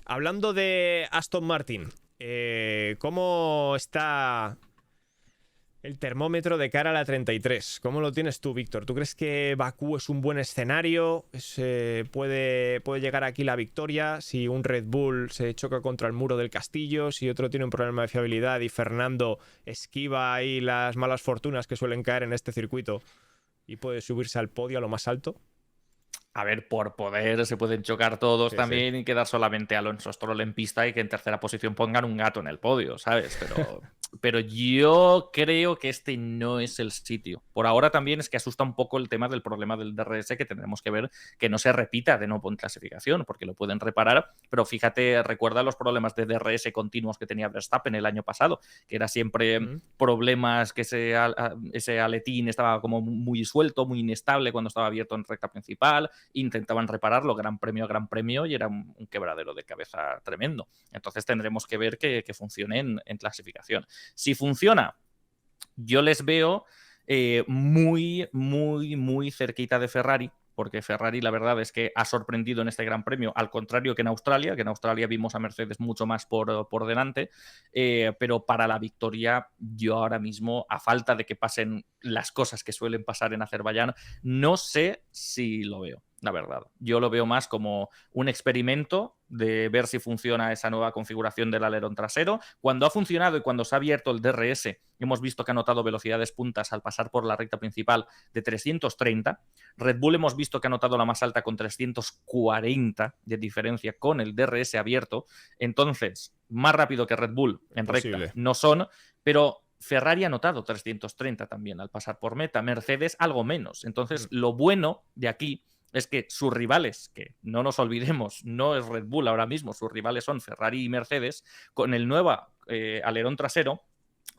Hablando de Aston Martin, ¿cómo está el termómetro de cara a la 33? ¿Cómo lo tienes tú, Víctor? ¿Tú crees que Bakú es un buen escenario? ¿Puede llegar aquí la victoria si un Red Bull se choca contra el muro del castillo, si otro tiene un problema de fiabilidad y Fernando esquiva ahí las malas fortunas que suelen caer en este circuito y puede subirse al podio a lo más alto? A ver, por poder se pueden chocar todos Sí, sí. también y quedar solamente Alonso Stroll en pista y que en tercera posición pongan un gato en el podio, ¿sabes? Pero yo creo que este no es el sitio. Por ahora también es que asusta un poco el tema del problema del DRS, que tendremos que ver que no se repita de nuevo en clasificación, porque lo pueden reparar, pero fíjate, recuerda los problemas de DRS continuos que tenía Verstappen el año pasado, que era siempre problemas que ese aletín estaba como muy suelto, muy inestable cuando estaba abierto en recta principal, intentaban repararlo gran premio a gran premio y era un quebradero de cabeza tremendo. Entonces tendremos que ver que funcione en clasificación. Si funciona, yo les veo muy, muy, muy cerquita de Ferrari, porque Ferrari la verdad es que ha sorprendido en este Gran Premio, al contrario que en Australia vimos a Mercedes mucho más por delante, pero para la victoria yo ahora mismo, a falta de que pasen las cosas que suelen pasar en Azerbaiyán, no sé si lo veo. La verdad, yo lo veo más como un experimento de ver si funciona esa nueva configuración del alerón trasero. Cuando ha funcionado y cuando se ha abierto el DRS, hemos visto que ha notado velocidades puntas al pasar por la recta principal de 330. Red Bull hemos visto que ha notado la más alta con 340 de diferencia con el DRS abierto. Entonces, más rápido que Red Bull en recta Imposible. no son, pero Ferrari ha notado 330 también al pasar por meta, Mercedes algo menos. Entonces, lo bueno de aquí es que sus rivales, que no nos olvidemos, no es Red Bull ahora mismo, sus rivales son Ferrari y Mercedes, con el nuevo alerón trasero,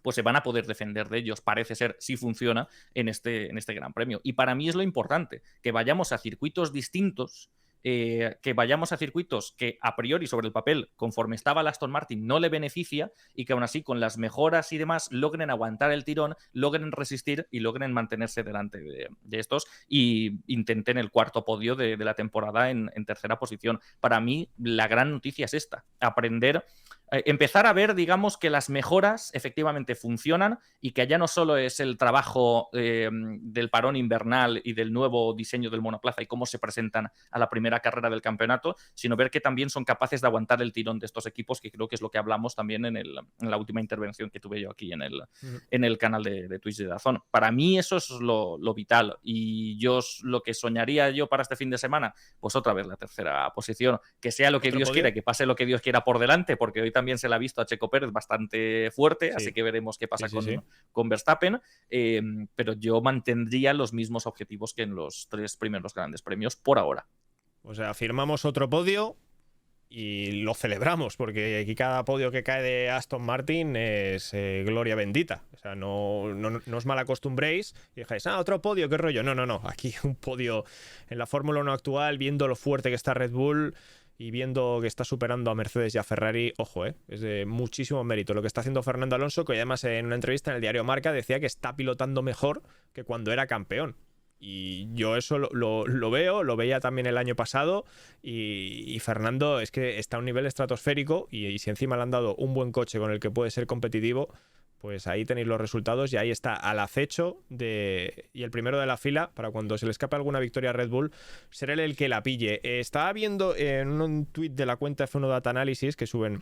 pues se van a poder defender de ellos, parece ser, si funciona en este Gran Premio. Y para mí es lo importante, que vayamos a circuitos distintos, que vayamos a circuitos que a priori sobre el papel, conforme estaba el Aston Martin, no le beneficia y que aún así con las mejoras y demás logren aguantar el tirón, logren resistir y logren mantenerse delante de estos y intenten el cuarto podio de la temporada en tercera posición. Para mí la gran noticia es esta, aprender empezar a ver, digamos, que las mejoras efectivamente funcionan y que ya no solo es el trabajo del parón invernal y del nuevo diseño del monoplaza y cómo se presentan a la primera carrera del campeonato, sino ver que también son capaces de aguantar el tirón de estos equipos, que creo que es lo que hablamos también en la última intervención que tuve yo aquí en el canal de Twitch de DAZN. Para mí eso es lo vital y yo lo que soñaría yo para este fin de semana, pues otra vez la tercera posición, que sea lo que ¿Otro Dios podio? quiera, que pase lo que Dios quiera por delante, porque hoy también se le ha visto a Checo Pérez bastante fuerte, así Sí, que veremos qué sí, pasa sí, sí. con Verstappen, pero yo mantendría los mismos objetivos que en los tres primeros grandes premios por ahora. O sea, firmamos otro podio y lo celebramos, porque aquí cada podio que cae de Aston Martin es gloria bendita. O sea, no os mal acostumbréis y dejáis, otro podio, qué rollo. No, no, no. Aquí un podio en la Fórmula 1 actual, viendo lo fuerte que está Red Bull y viendo que está superando a Mercedes y a Ferrari, ojo, es de muchísimo mérito lo que está haciendo Fernando Alonso, que además en una entrevista en el diario Marca decía que está pilotando mejor que cuando era campeón. Y yo eso lo veo, lo veía también el año pasado y Fernando es que está a un nivel estratosférico y si encima le han dado un buen coche con el que puede ser competitivo, pues ahí tenéis los resultados y ahí está al acecho y el primero de la fila para cuando se le escape alguna victoria a Red Bull, ser él el que la pille. Estaba viendo en un tuit de la cuenta F1 Data Analysis que suben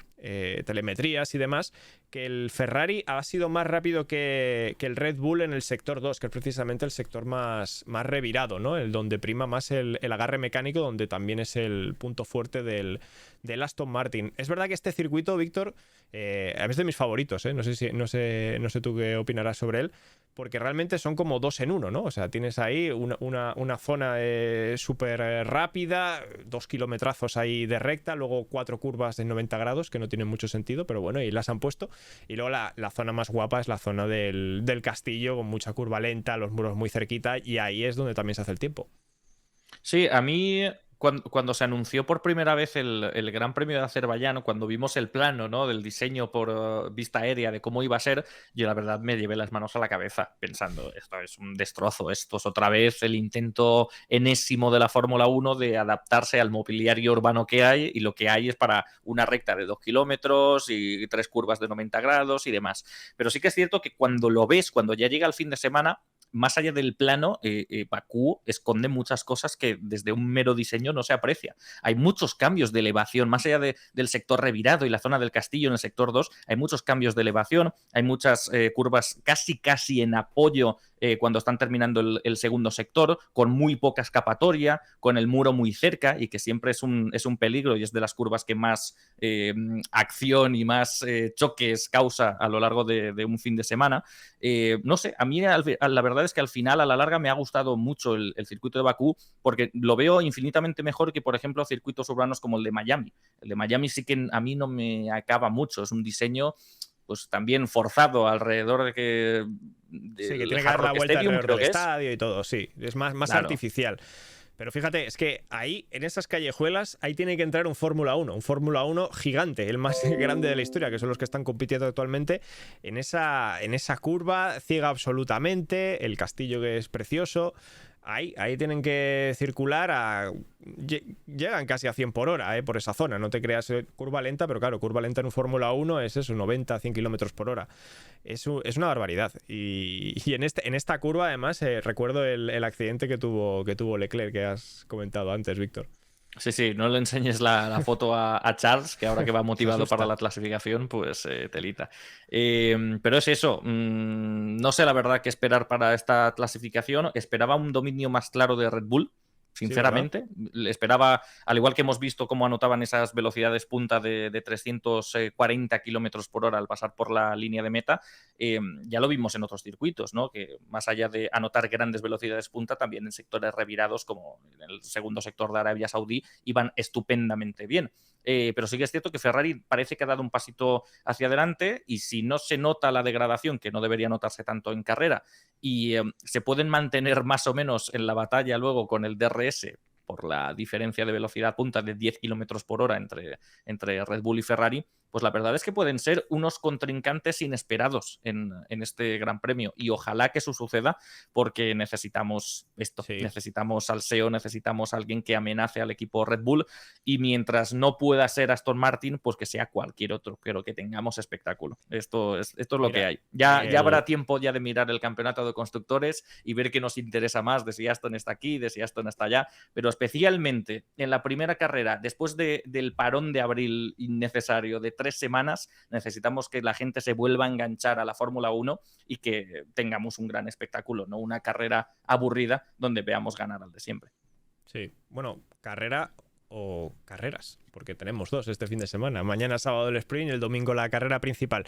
telemetrías y demás, que el Ferrari ha sido más rápido que el Red Bull en el sector 2, que es precisamente el sector más revirado, ¿no? El donde prima más el agarre mecánico, donde también es el punto fuerte del Aston Martin. Es verdad que este circuito, Víctor, a mí es de mis favoritos, ¿eh? No sé tú qué opinarás sobre él, porque realmente son como dos en uno, ¿no? O sea, tienes ahí una zona súper rápida, 2 kilometrazos ahí de recta, luego 4 curvas de 90 grados que no tienen mucho sentido, pero bueno, y las han puesto. Y luego la zona más guapa es la zona del castillo, con mucha curva lenta, los muros muy cerquita, y ahí es donde también se hace el tiempo. Sí, a mí cuando se anunció por primera vez el Gran Premio de Azerbaiyán, cuando vimos el plano, ¿no?, del diseño por vista aérea de cómo iba a ser, yo la verdad me llevé las manos a la cabeza pensando, esto es un destrozo, esto es otra vez el intento enésimo de la Fórmula 1 de adaptarse al mobiliario urbano que hay, y lo que hay es para una recta de 2 kilómetros y 3 curvas de 90 grados y demás. Pero sí que es cierto que cuando lo ves, cuando ya llega el fin de semana, más allá del plano, Bakú esconde muchas cosas que desde un mero diseño no se aprecia. Hay muchos cambios de elevación, más allá del sector revirado y la zona del castillo en el sector 2, hay muchos cambios de elevación, hay muchas curvas casi en apoyo cuando están terminando el segundo sector, con muy poca escapatoria, con el muro muy cerca, y que siempre es un peligro, y es de las curvas que más acción y más choques causa a lo largo de un fin de semana. No sé, a mí la verdad es que al final, a la larga, me ha gustado mucho el circuito de Bakú, porque lo veo infinitamente mejor que, por ejemplo, circuitos urbanos como el de Miami. El de Miami sí que a mí no me acaba mucho, es un diseño pues también forzado alrededor de que... Sí, que tiene que dar la vuelta Stadium, alrededor del creo que estadio y todo, sí. Es más Claro. artificial. Pero fíjate, es que ahí, en esas callejuelas, ahí tiene que entrar un Fórmula 1 gigante, el más grande de la historia, que son los que están compitiendo actualmente en esa curva, ciega absolutamente, el castillo que es precioso. Ahí tienen que circular llegan casi a 100 por hora, por esa zona. No te creas curva lenta, pero claro, curva lenta en un Fórmula 1 es eso, 90, 100 kilómetros por hora. Es una barbaridad. Y en esta curva, además, recuerdo el accidente que tuvo Leclerc, que has comentado antes, Víctor. Sí, no le enseñes la foto a Charles, que ahora que va motivado para la clasificación, pues telita. Pero es eso, no sé la verdad qué esperar para esta clasificación. Esperaba un dominio más claro de Red Bull, sinceramente. Sí, esperaba, al igual que hemos visto cómo anotaban esas velocidades punta de 340 kilómetros por hora al pasar por la línea de meta, ya lo vimos en otros circuitos, ¿no? Que más allá de anotar grandes velocidades punta, también en sectores revirados, como en el segundo sector de Arabia Saudí, iban estupendamente bien. Pero sí que es cierto que Ferrari parece que ha dado un pasito hacia adelante, y si no se nota la degradación, que no debería notarse tanto en carrera, y se pueden mantener más o menos en la batalla luego con el DRS por la diferencia de velocidad punta de 10 kilómetros por hora entre Red Bull y Ferrari, pues la verdad es que pueden ser unos contrincantes inesperados en este Gran Premio, y ojalá que eso suceda, porque necesitamos esto, sí. Necesitamos salseo, necesitamos alguien que amenace al equipo Red Bull, y mientras no pueda ser Aston Martin, pues que sea cualquier otro, pero que tengamos espectáculo. Esto es lo que hay. Ya habrá tiempo ya de mirar el campeonato de constructores y ver qué nos interesa más, de si Aston está aquí, de si Aston está allá, pero especialmente en la primera carrera, después del parón de abril innecesario de 3 semanas, necesitamos que la gente se vuelva a enganchar a la Fórmula 1 y que tengamos un gran espectáculo, no una carrera aburrida donde veamos ganar al de siempre. Sí, bueno, carrera o carreras, porque tenemos dos este fin de semana. Mañana sábado el sprint y el domingo la carrera principal.